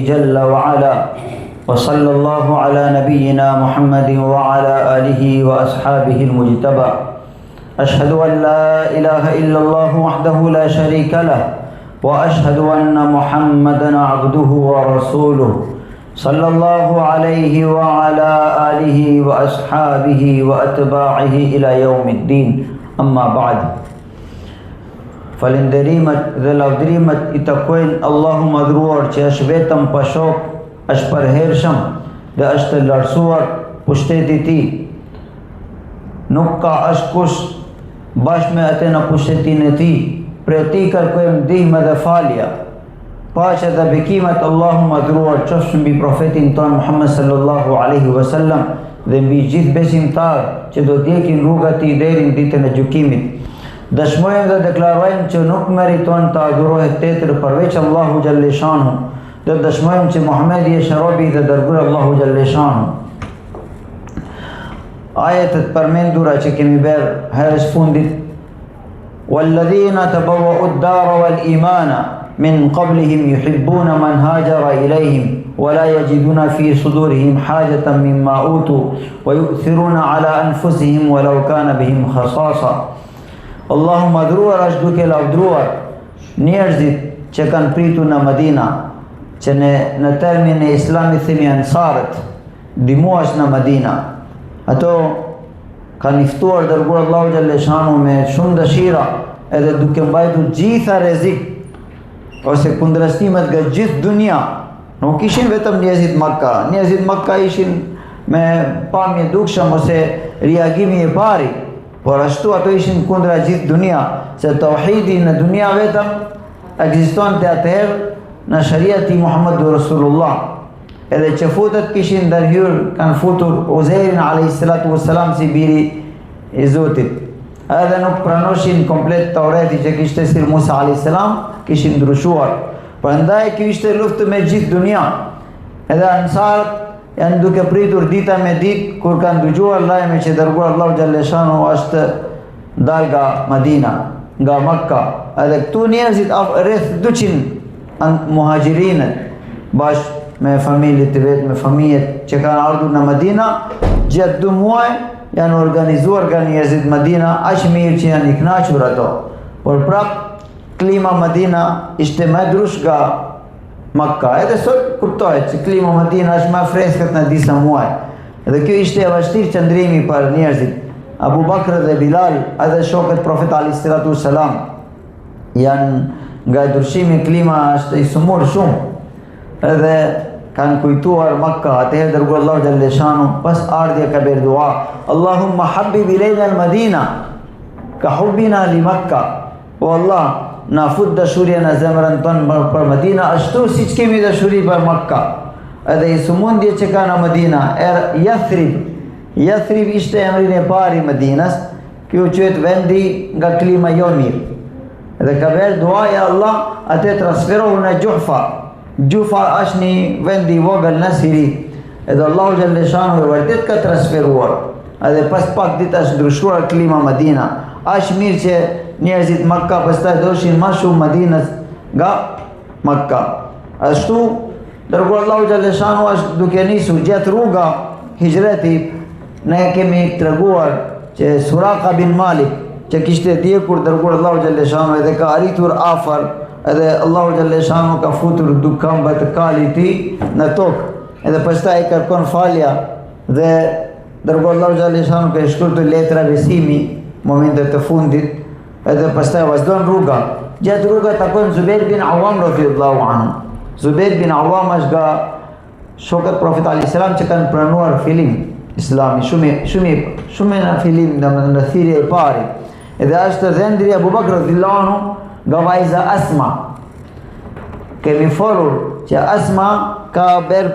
جل وعلا وصلى الله على نبينا محمد وعلى آله وأصحابه المجتبى أشهد أن لا إله إلا الله وحده لا شريك له وأشهد أن محمدا عبده ورسوله صلى الله عليه وعلى آله وأصحابه وأتباعه إلى يوم الدين أما بعد Falenderimet dhe lavdrimet I takojnë Allahu madhruar që është vetëm pa shok, është përhershëm dhe është të lartësuar pushteti I Tij. Nuk ka askush bashkë me atë në pushtetin e Tij. Prej Tij kërkojmë ndihmë dhe falje. Paqja dhe bekimet Allahu madhruar qofshin mbi profetin tonë Muhammed sallallahu alaihi wasallam dhe mbi gjithë besimtarë që do t'jekin rrugat e Tij deri në ditën e gjykimit. Dëshmojmë dhe deklarojmë që nuk meriton të adhurohet tjetër përveç Allahu Gjalleshanu dhe dëshmojmë që Muhamedi është robi dhe dërguari Allahu Gjalleshanu. Ajetet përmendura që kemi bërë herës fundit وَالَّذِينَ تَبَوَّأُوا الدَّارَ وَالْإِيمَانَ مِنْ قَبْلِهِمْ يُحِبُّونَ مَنْ هَاجَرَ إِلَيْهِمْ وَلَا يَجِدُونَ فِي صُدُورِهِمْ حَاجَةً مِمَّا أُوتُوا وَيُؤْثِرُونَ عَلَى أَنفُسِهِمْ وَلَوْ كَانَ بِهِمْ خَصَاصَةٌ Allahu madhruar është duke lavdruar njerëzit që kanë pritur në Medina, që në termin e Islamit themi ansarët, ndihmues në Medina. Ato kanë ftuar dërguar Allahu Gjalleshanu me shumë dëshira, edhe duke mbajtur gjitha rrezik ose kundërshtimet nga gjithë dunia. Nuk ishin vetëm njerëzit Makka, njerëzit Makka ishin me pamje dukshëm ose reagimi I pari. Por ashtu ato ishin kundra gjithë dunia, se tauhidi në dunia vetëm ekziston të atëherë në shariati Muhammedu Rasulullah. Edhe që futët kishin ndërhyrë, kanë futur Uzairin a.s. si biri I Zotit. Edhe nuk pranoshin komplet Taureti që kishte sir Musa a.s. kishin ndryshuar. Prandaj kjo ishte luftë me gjithë dunia. Edhe ansarët janë duke pritur dita me ditë kur kanë dëgjuar lajme që dërguar Allahu Gjalleshanu është dal nga Medina, nga Makka. Edhe këtu njerëzit rreth 200 muhaxhirinët bashkë me familjet e vet, me fëmijët që kanë ardhur në Medina, gjatë 2 muaj janë organizuar nga njerëzit Medina, aq mirë që janë I kënaqur ato. Por prap klima Medina ishte më ndryshe nga Makka. Edhe sot kuptohet që klima Medina është më freskët në disa muaj. Edhe kjo ishte e vështirë qëndrimi për njerëzit. Abu Bakr dhe Bilal, edhe shokët Profet a.s. janë nga ndryshimi klima është I sumur shumë. Edhe kanë kujtuar Makka, atëherë dërguar Allahu Gjalleshanu pas ardhja ka bërë dua, Allahumma habbib ilayna al-Madina ka hubbina li Makka. O Allah, na fut dashuria në zemrën tonë për Medina, ashtu si që kemi dashuri për Makka. Edhe I sumundje që ka në Medina, Yathrib. Yathrib ishte emrin e pari I Medinas, kjo quhet vendi nga klima jo mirë. Edhe ka bërë dua, ja Allah, atë transferohu në Juhfa. Juhfa është një vendi I vogël në Siri. Edhe Allahu Gjalleshanu e vërtet ka transferuar. Edhe pas pak ditë është ndryshuar klima Medina. Është mirë që njerëzit Makka pastaj doshin më shumë Medinës nga Makka. Ashtu dërguar Allahu Gjalleshanu është duke nisur gjatë rruga hijreti. Ne kemi treguar që Suraka bin Malik që kishte djegur dërguar Allahu Gjalleshanu edhe ka arritur afër, edhe Allahu Gjalleshanu ka futur dukamba të kalit I Tij në tokë. Edhe pastaj kërkon falja dhe dërguar Allahu Gjalleshanu ka shkruar letra besimi momentet të fundit. Edhe pastaj vazhdon rruga. Gjatë rruga takon Zubair bin Awam radhiyallahu anhu. Zubair bin Awam është nga shokët Profet a.s. që kanë pranuar fillim Islami, shumë në fillim në thirrje e pari. Edhe është dhëndri Abu Bakr radhiyallahu anhu nga vajza Asma. Kemi folur që Asma ka bërë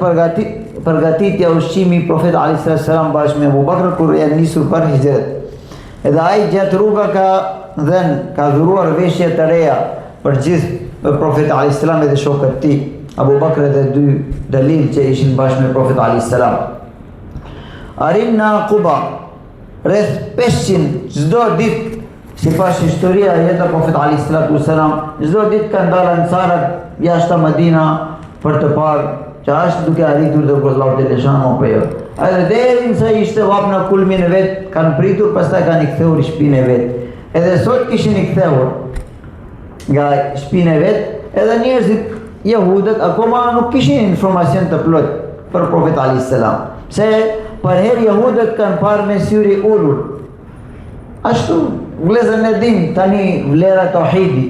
përgatitja ushqimi Profet a.s. bashkë me Abu Bakr kur janë nisur për hijret. Edhe ai gjatë rruga ka dhuruar veshje të reja për gjithë Profet a.s. dhe shokët ti, Abu Bakr dhe 2 dalil që ishin bashkë me Profet a.s. Arrim në Quba, rreth 500 çdo ditë, sipas historia jeta Profet a.s. çdo ditë kanë dalë ansarët jashtë Medina për të parë që është duke arritur dërgu Allahu xhalla shanu apo jo. Edhe deri sa ishte vap në kulmin e vet, kanë pritur, pastaj kanë i kthehur në shtëpinë e vet. Edhe sot kishin i kthehur nga shtëpinë e vet, edhe njerëzit jehudët akoma nuk kishin informacion të plot për profet alayhis salam. Pse për herë jehudët kanë parë me syri ulur. Ashtu vlezën e dim tani vlera tauhidi,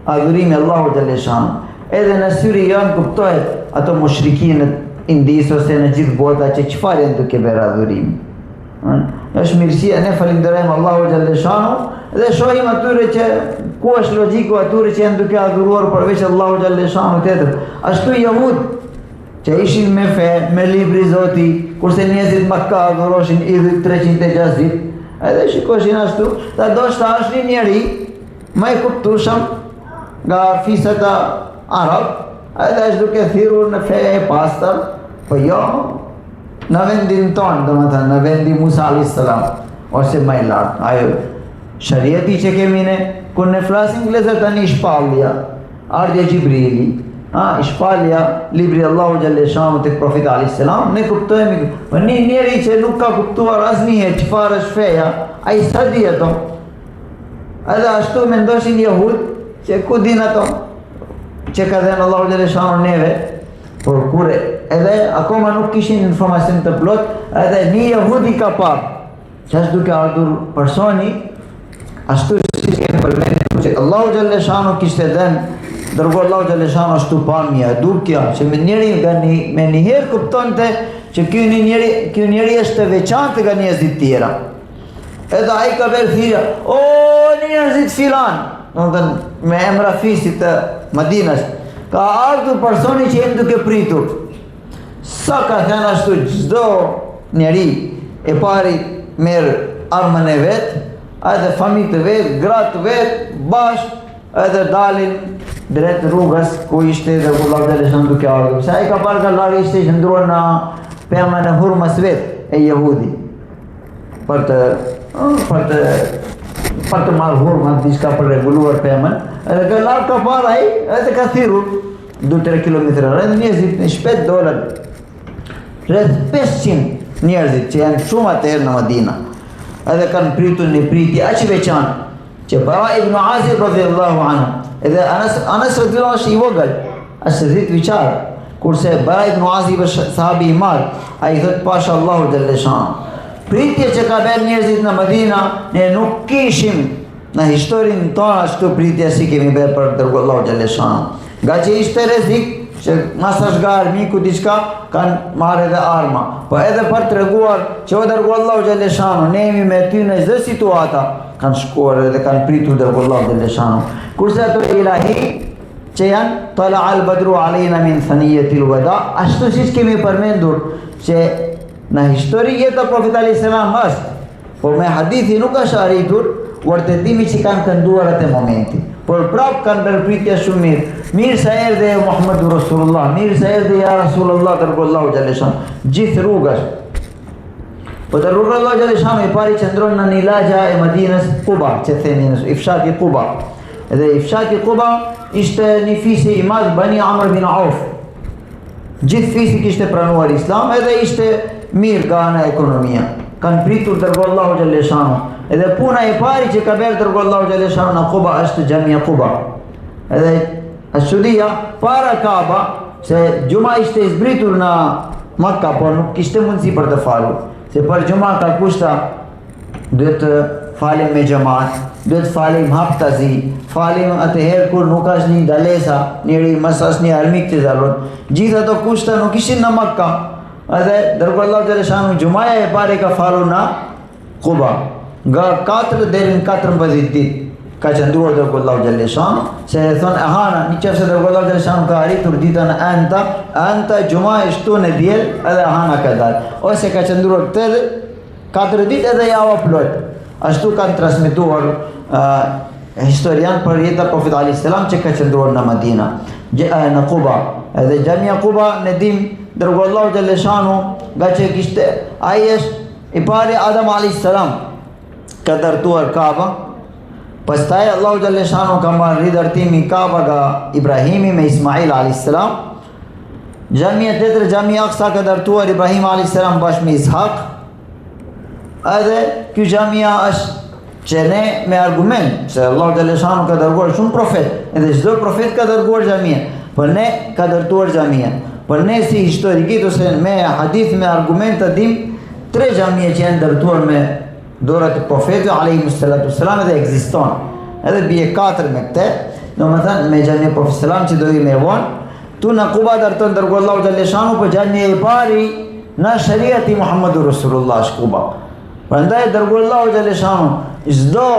adhurimi Allahu xhalla shanu. Edhe në syri janë kuptohet ato mushrikinët indis ose në gjithë bota që çfarë janë duke bërë adhurim. Është mirësia, ne falenderojmë Allahu xhalla shanu dhe shohim atyre që ku është logjiku atyre që janë duke adhuruar përveç Allahu xhalla shanu tjetër. Ashtu jehud që ishin me fe, me libri Zoti, kurse njerëzit Makka adhuroshin idhujt 306 ditë, edhe shikoshin ashtu, ta ndoshta është një njeri më i kuptueshëm nga fisët e arab, edhe është duke thirrur në fe e pastër, po jo në vendin tonë, domethënë në vendin Musa alayhis salam, ose më i lartë. Ajo shariati që kemi ne, kur ne flasim vëllezër tani shpallja, ardhja Gjibrili, shpallja libri Allahu xhalla shanu tek profeti alayhis salam, ne kuptojmë, po një njeri që nuk ka kuptuar asnjëherë çfarë është feja, ai sa di ato. Edhe ashtu mendoshin jehud që ku din ato që ka dhënë Allahu xhalla shanu neve, por kur edhe akoma nuk kishin informacion të plot, edhe një jehudi ka parë që është duke ardhur personi ashtu si kemi përmendur që Allahu xhalla shanu kishte dhënë, dërgo Allahu xhalla shanu ashtu pamja, dukja, që me njëherë kuptonte që ky njeri është të veçantë nga njerëzit tjera. Edhe ai ka bërë thirrje, o njerëzit filan, domethënë me emra fisit të Madinës, ka ardhur personi që jemi duke pritur. Sa ka thënë ashtu çdo njeri e pari merr armën e vet, edhe familjen e vet, gratë vet, bashkë, edhe dalin drejt rrugës ku ishte dhe Allahu xhalla shanu duke ardhur. Sa ai ka parë ka larg ishte qëndruar në pemën e hurmës vet e jehudi për të marrë hurmën, diçka për reguluar pemën, edhe ka larg ka parë ai, edhe ka thirrur 2-3 kilometra, edhe njerëzit në shpejt dolën. Rreth 500 njerëzit që janë shumë atëherë në Madina, edhe kanë pritur një pritje aq veçantë që Bara ibn Azib radhiyallahu anhu, edhe Anas radhiyallahu është i vogël, është 10 vjeçar, kurse Bara ibn Azib është sahabi i madh, ai thot pasha Allahu xhalla shanu. Pritje që ka bërë njerëzit në Madina, ne nuk kishim në historinë tonë ashtu pritje si kemi bërë për dërgu Allahu xhalla shanu. Nga që ishte rrezik që masash nga armiku diçka kanë marrë edhe arma, po edhe për treguar që o dërgu Allahu xhalla shanu, ne jemi me ty në çdo situata, kanë shkuar edhe kanë pritur dërgu Allahu xhalla shanu. Kurse ato ilahi që janë tala al badru alejna min thaniyetil wada, ashtu siç kemi përmendur që në histori jeta profet alayhis salam është, por me hadithi nuk është arritur vërtetimi që kanë kënduar atë momenti. Por prap kanë bërë pritje shumë mirë. Mirë sa erdhe Muhammedu Rasulullah, mirë sa erdhe ja Rasulullah dërgu Allahu xhalla shanu, gjithë rrugës. Po të rrugë Allahu xhalla shanu i pari qëndron në një lagja e Madinës, Quba, që theni i fshati Quba. Edhe i fshati Quba ishte një fisi i madh Bani Amr bin Auf. Gjithë fisi kishte pranuar Islam, edhe ishte mirë nga ana ekonomia. Kanë pritur dërgu Allahu xhalla shanu. Edhe puna e pari që ka bërë dërgu Allahu xhalla shanu në Quba është Xhamia Quba. Edhe As-Sudia para Kaaba, se gjuma ishte zbritur në Makka, por nuk kishte mundësi për të falur. Se për gjuma ka kushta duhet të falim me xhamat, duhet falim haftazi, falim atëherë kur nuk është një dalesa, njëri mas asnjë armik të zalon. Gjithë ato kushta nuk ishin në Makka. Edhe dërgu Allahu xhalla shanu gjumaja e pari ka falur në Quba. Nga 4 deri në 14 ditë ka qëndruar dërgu Allahu xhalla shanu, se thonë ahana, një qëfë dërgu Allahu xhalla shanu ka arritur ditën anta gjuma e shtu në djel, edhe ahana ka dalë. Ose ka qëndruar këtë 4 ditë edhe java plot. Ashtu kanë transmituar historian për jeta profet alayhis salam që ka qëndruar në Madina, në Quba. Edhe Xhamia Quba në dim dërgu Allahu xhalla shanu, nga që kishte ai është i pari Adam alayhis salam ka dartuar Kaaba. Pastaj Allahu xhalla shanu ka marrë dartimi Kaaba nga Ibrahimi me Ismail alayhis salam. Xhamia tjetër, Xhamia Aqsa ka dartuar Ibrahim a.s. bashkë me Ishaq. Edhe ky xhamia është që ne me argument se Allahu xhaleshanu ka dërguar shumë profet, edhe çdo profet ka dërguar xhamia, por ne ka dërtuar xhamia. Por ne si historikit ose me hadith me argument të dim 3 xhamia që janë dërtuar me dorë të profetit alayhi salatu wassalam dhe ekziston. Edhe bie 4 me këtë, domethënë me xhamia e profetit sallam që do i me vonë. Tu në Kuba dërton dërguar Allahu xhaleshanu për xhamia e pari në shariati Muhammadur Rasulullah Kuba. Prandaj dërguar Allahu xhaleshanu çdo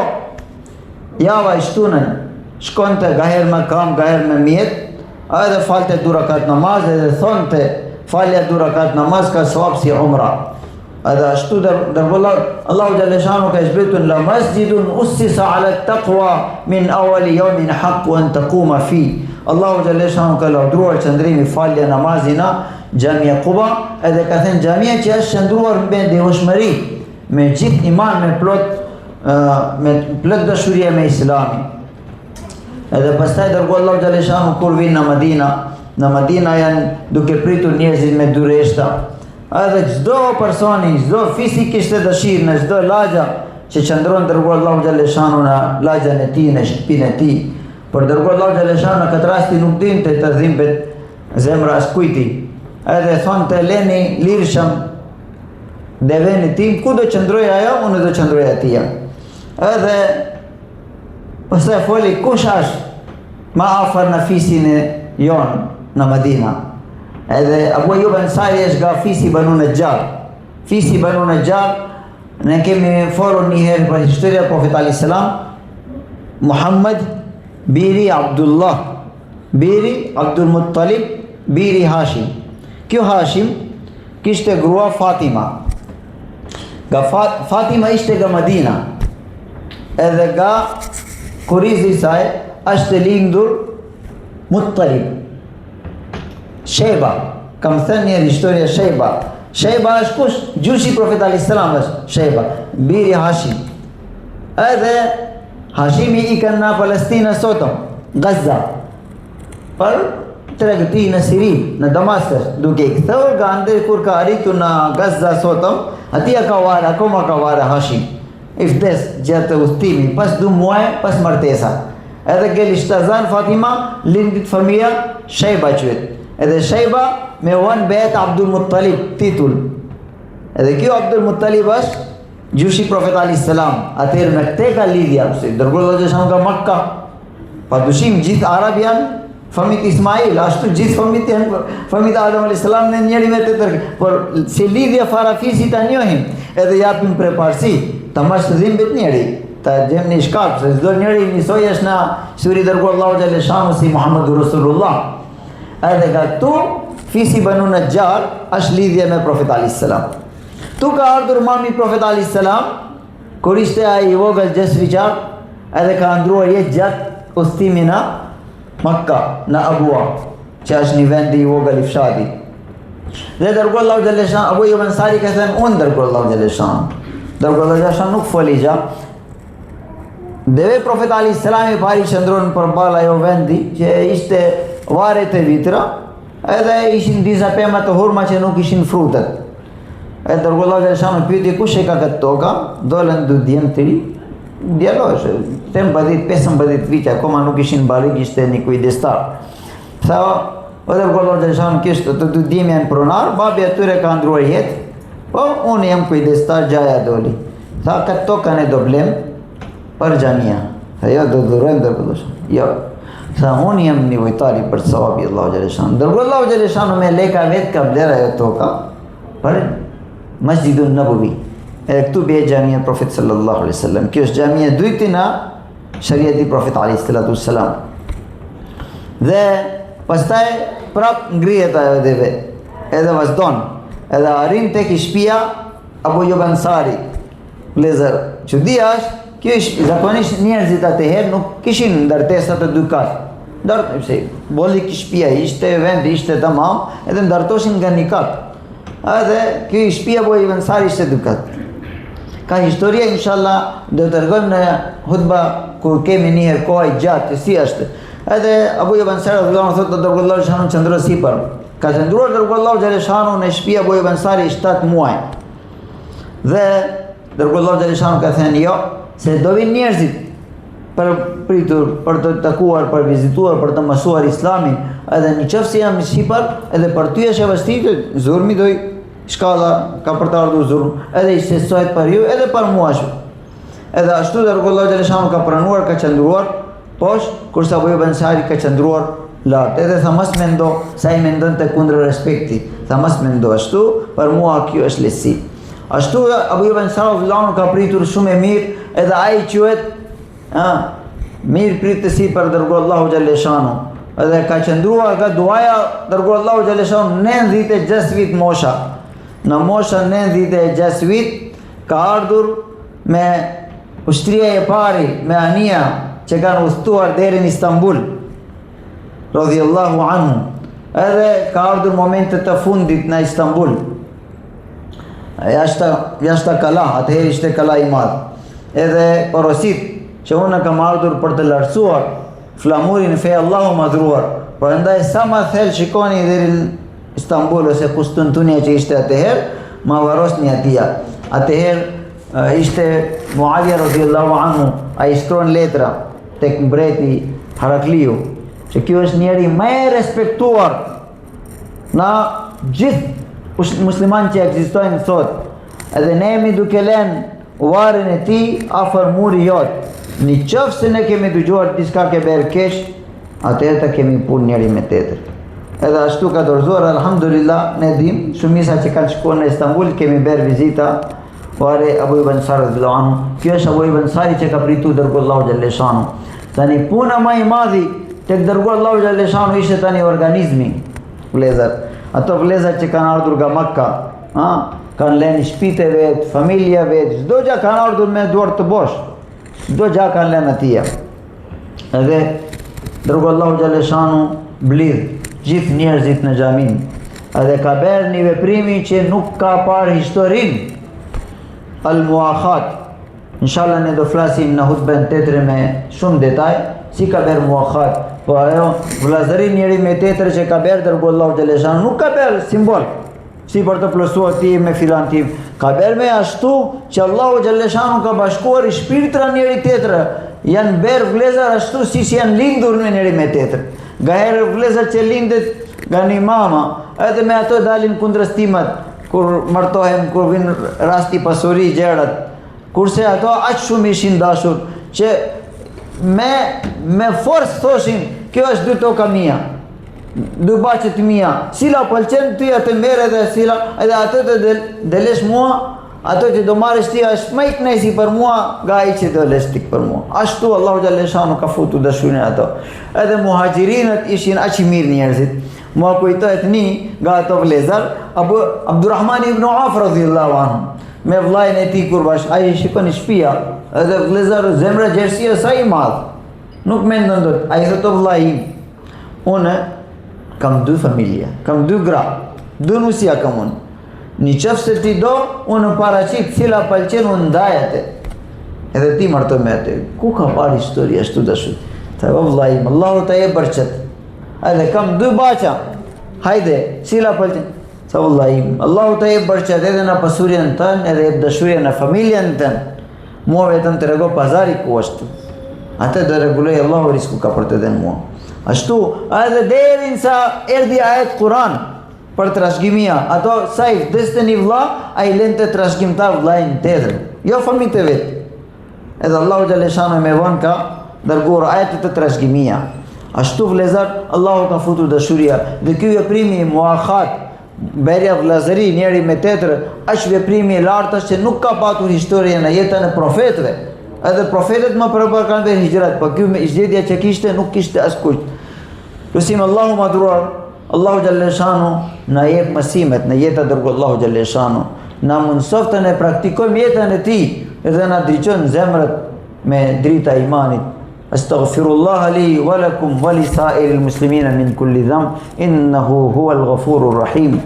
javë shtunën shkonte gaher me kam, gaher me mjet, edhe falte 2 rakat namaz edhe thonte falja 2 rakat namaz ka sevap si umra. Edhe ashtu dërguar Allahu xhaleshanu ka zbritur la masjidun ussisa ala taqwa min awali yawmin haqqu an taquma fi. Allahu xhaleshanu ka lavdruar qëndrimi falja namazina xhamia Quba, edhe ka thënë xhamia që është qëndruar me devotshmëri, me gjithë iman, me plot dashurie me Islamin. Edhe pastaj dërguar Allahu xhaleshanu kur vinë në Madina janë duke pritur njerëzit me dureshta. Edhe çdo personi, çdo fisi kishte dëshirë në çdo lagja që qëndron dërguar Allahu xhaleshanu në lagjan e tij, në shtëpinë e tij. Por dërguar Allahu xhaleshanu në këtë rasti nuk dinte të dhimbet zemra as kujti. Edhe thonte leni lirshëm deveni tim, ku do qëndroj ajo, unë do qëndroj atij. Edhe pastaj foli kush është ma afër në fisin e jon në Madina. Edhe Abu Ayyub Ansari është nga fisi Banu Najjar. Fisi Banu Najjar, ne kemi folur një herë për historia e Profetit alayhis salam. Muhammad biri Abdullah, biri Abdul Muttalib, biri Hashim. Kjo Hashim kishte grua Fatima. Fatima ishte nga Madina. Edhe nga kurizi saj është lindur Muttalib. Sheba, kam thënë një historia Sheba. Sheba është kush? Gjushi Profetit alayhis salam është Sheba, biri Hashim. Edhe Hashimi i kanë në Palestinë sotëm, Gaza. Për tregti në Siri, në Damaskus, duke i kthehur nga ande kur ka arritur në Gaza sotëm, atje ka varë, akoma ka varë Hashim. I vdes gjatë udhëtimit, pas 2 muaj pas martesa. Edhe geli shtazan Fatima, lindit familja Sheba quhet. Edhe Sheba me uan bet Abdul Muttalib titull. Edhe kjo Abdul Muttalib është gjushi Profetit alayhis salam. Atëherë me këtë ka lidhja, se dërguar Allahu xhaleshanu nga Makka. Pa dyshim gjithë arab janë familja Ismail, ashtu gjithë familjet janë familja Adam alayhis salam në njëri me tjetër. Por si lidhja farafisit ta njohim, edhe japim preparësi, ta mash të dhimbet njëri, ta gjem një shkak, se çdo njëri njësoj është na suri dërguar Allahu xhaleshanu si Muhammadur Rasulullah. Edhe ka tu fisi Banu Najjar është lidhje me Profetin alayhis salam. Tu ka ardhur mami Profetit alayhis salam kur ishte ai i vogël 6 vjeçar, edhe ka ndruar jetë gjatë udhëtimit në Makka, në Abua, që është një vend i vogël i fshatit. Dhe dërguar Allahu xhaleshanu, Abu Ayyub Ansari ka thënë unë dërguar Allahu xhaleshanu. Dërguar Allahu xhaleshanu nuk foli gjatë. Deve Profeti alayhis salam i pari qëndron përballë ajo vendi që ishte varet e vitra, edhe ishin disa pema të hurma që nuk ishin frutet. Edhe dërguar Allahu xhaleshanu pyeti kush e ka këtë toka, dolën 2 djem të ri, djalosh, 15 vite, akoma nuk ishin barik, ishte një kujdestar. Tha, o dërguar Allahu xhaleshanu kishte të 2 djem janë pronar, babi atyre ka ndruar jetë, po unë jam kujdestar, gjaja doli. Tha, këtë toka ne do blem për xhamia. Tha, jo, do dhurojmë dërguar Allahu. Jo. Tha, unë jam nevojtari për sahabi Allahu xhaleshanu. Dërguar Allahu xhaleshanu me leka vet ka bler ajo toka për Masjidun Nabawi. Edhe këtu bie xhamia e Profetit sallallahu alaihi wasallam. Kjo është xhamia e dytë në shariati i Profetit alayhis salatu wassalam. Dhe pastaj prap ngrihet ajo deve. Edhe vazhdon. Edhe arrin tek shtëpia Abu Ayyub Ansari. Vlezër, çudia është kjo zakonisht njerëzit atëherë nuk kishin ndartesa të 2 kat. Pse bolli shtëpia ishte vendi ishte tamam, edhe ndartoshin nga 1 kat. Edhe kjo shtëpia Abu Ayyub Ansari ishte 2 kat. Ka historia inshallah do të rregojmë në hutba kur kemi një herë kohë gjatë si është. Edhe Abu Ayyub Ansari thotë dërguar Allahu xhaleshanu qëndron sipër. Ka qëndruar dërgullahut xhaleshanu në shtëpia Abu Ayyub Ansari 7 muaj. Dhe dërgullahut xhaleshanu ka thënë jo, se do vinë njerëzit për pritur, për të takuar, për vizituar, për të mësuar Islamin, edhe në qoftë se jam shqiptar, edhe për ty është e vështirë, zurmi doj shkalla ka për të ardhur zurm, edhe i shqetësohet për ju, edhe për mua ashtu. Edhe ashtu dërgullahut xhaleshanu ka pranuar, ka qëndruar poshtë, kurse Abu Ayyub Ansari ka qëndruar lart. Edhe tha mos mendo sa i mendon të kundër respekti. Tha mos mendo ashtu, për mua kjo është lehtësi. Ashtu Abu Ayyub Ansari ka pritur shumë e mirë, edhe ai quhet mirë pritësi për dërgullahut xhaleshanu. Edhe ka qëndruar nga duaja dërgullahut xhaleshanu 96 vit mosha. Në mosha 96 vit ka ardhur me ushtria e pari, me anija që kanë udhëtuar deri në Istanbul, radhiyallahu anhu. Edhe ka ardhur momentet të fundit në Istanbul. Jashta kala, atëherë ishte kala i madh. Edhe porosit që unë kam ardhur për të lartësuar flamurin e fe Allahu madhruar. Prandaj sa më thellë shikoni deri në Istanbul ose Konstantinia që ishte atëherë, ma varosni atija. Atëherë ishte Muawiya radhiyallahu anhu, ai shkruan letra tek mbreti Harakliu, që kjo është njeri më i respektuar në gjithë musliman që ekzistojnë sot. Edhe ne jemi duke lënë varrin e tij afër muri jot. Në qoftë se ne kemi dëgjuar diçka ke bërë keq, atëherë ta kemi punë njëri me tjetër. Edhe ashtu ka dorëzuar, alhamdulillah, ne dim, shumica që kanë shkuar në Istanbul kemi bërë vizita fare Abu Ayyub Ansari radhiyallahu anhu. Kjo është Abu Ayyub Ansari që ka pritur dërgullahut xhaleshanu. Tani puna më e madhe tek dërgullahut xhaleshanu ishte tani organizmi, vëllezër. Ato vëllezër që kanë ardhur nga Makka, kanë lënë shtëpitë vet, familja vet, çdo gjë kanë ardhur me duar të bosh. Çdo gjë kanë lënë atje. Edhe dërgullahut xhaleshanu blidh gjithë njerëzit në xhamin. Edhe ka bërë një veprimi që nuk ka parë historinë. Al-Muakhat. Inshallah ne do flasim në hutbën tjetër me shumë detaj si ka bërë Muakhat. Po ajo vëllazëri njëri me tjetër që ka bërë dërgullahut xhaleshanu nuk ka bërë simbol, si për të plotësuar ti me filan tim. Ka bërë me ashtu që Allahu xhaleshanu ka bashkuar shpirtra njëri tjetër. Janë bërë vëllezër ashtu siç janë lindur me njëri me tjetër. Gaherë vëllezër që lindet nga një mama, edhe me ato dalin kundërshtimet kur martohen, kur vin rasti pasuri gjërat. Kurse ato aq shumë ishin dashur që me forcë thoshin, kjo është dy toka mia, dy baqet mia, cila pëlqen ty atë merr edhe cila, edhe atë të delesh mua, ato që do marrësh ti është më i kënaqësi për mua nga ai që do lesh ti për mua. Ashtu Allahu xhaleshanu ka futur dashurinë ato. Edhe muhaxhirinët ishin aq i mirë njerëzit. Mua kujtohet nga ato vëllezër Abu Abdurrahman ibn Auf radhiyallahu anhu, me vllajën e tij kur bash, ai shikoni shtëpia, edhe vëllezër zemra gjerësia sa i madh. Nuk mendon dot, ai thotë vllai im, unë kam dy familje, kam dy gra, dy nusja kam unë. Në qoftë se ti do, unë paraqit cila pëlqen unë ndaj atë. Edhe ti marto me atë. Ku ka parë historia ashtu dashur? Tha vllai im, Allahu ta jep barçet. Edhe kam dy baqa. Hajde, cila pëlqen? Tha vllai im, Allahu ta jep barçet edhe në pasurinë tënë, edhe jep dashuria në familjen tënë. Mua vetëm të rregoj pazari ku është. Atë do rregulloj Allahu risku ka për të dhënë mua. Ashtu, edhe derinsa erdhi ajet Kur'an për trashëgimia, ato sajf destë një vlla, ai lente trashëgimtar vllajin tjetër, jo familjet e vet. Edhe Allahu xhaleshanu me von ka dërguar ajete të trashëgimia. Ashtu vëllezër, Allahu ka futur dashuria. Dhe ky veprimi i muakhat, bërja vëllazëri njëri me tjetër, është veprimi i lartë që nuk ka patur historie në jetën e profetëve. Edhe profetët më përpara kanë bërë hijrat, por ky me zgjedhja që kishte nuk kishte askush. Lusim Allahu madhruar, Allahu xhaleshanu na jep mësimet në jetën e dërgullahut xhaleshanu. Na mundsoft të ne praktikojmë jetën e tij dhe na drejton zemrat me drita e imanit. Astaghfirullah li wa lakum wa li sa'iril muslimina min kulli dhanb innahu huwal ghafurur rahim.